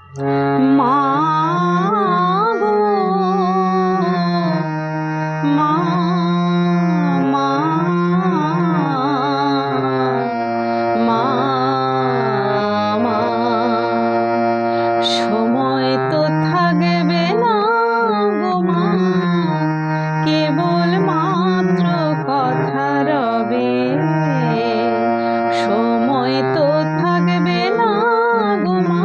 মা গো মা, মা, মা, মা, সময় তো থাকবে না গো মা, কেবল মাত্র কথা রবে। সময় তো থাকবে না গো মা,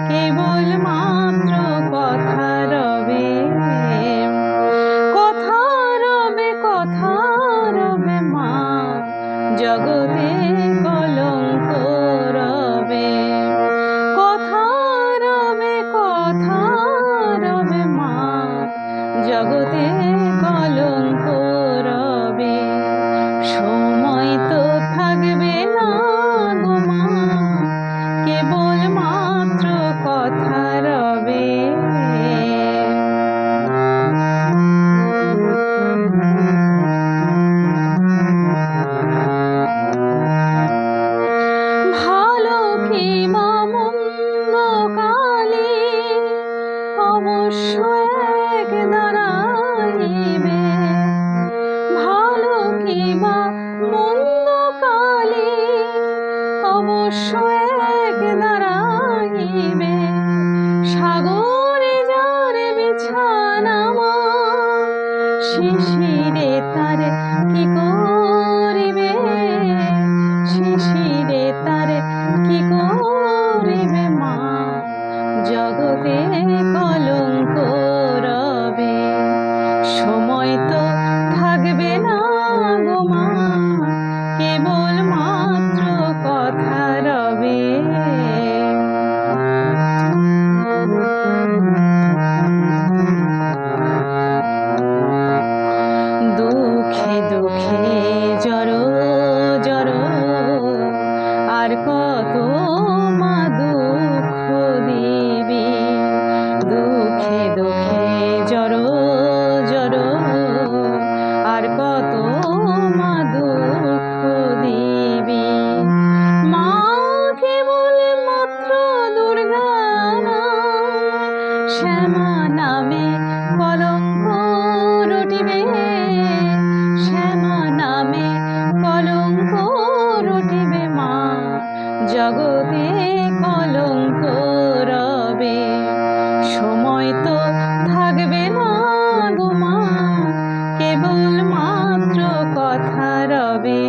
কেবল মাত্র কথা রবে। কথা রবে, কথা রবে মা, জগতে কলঙ্ক রবে। কথা রবে, কথা রবে মা, জগতে কলঙ্ক রবে। সময় তো থাকবে না গো মা, কেবল মাত্র কথা রবে। ভালো কি বা মন্দ কালে অবশ্য এক দাঁড়াইবে। ভালো কি বা মন্দ কালে অবশ্য এক দাঁড়াইবে। সাগরে যার বিছানা মা, শিশিরে তার কি করিবে। শিশিরে তার কি করিবে মা, জগতে কলঙ্ক রবে। সময় তো থাকবে না গো মা, কেবল মাত্র কথা রবে। দুঃখে দুঃখে জড়ো জড়ো, আর কত মা দুঃখ দিবি। দুঃখে দুঃখে জড়ো জড়ো, আর কত মা দুঃখ দিবি। মা কেবল মাত্র দুর্গা না, শ্যামা নামে কলঙ্ক রটিবে। শ্যামা নামে কলঙ্ক রটিবে মা, জগতে কলঙ্ক রবে। সময় তো থাকবে না গো মা, কেবল মাত্র কথা রবে।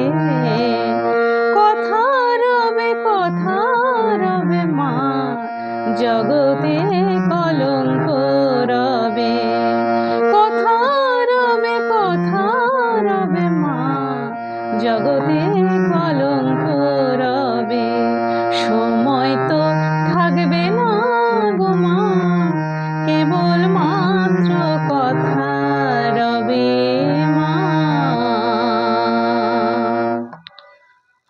কথা রবে, কথা রবে মা, জগতে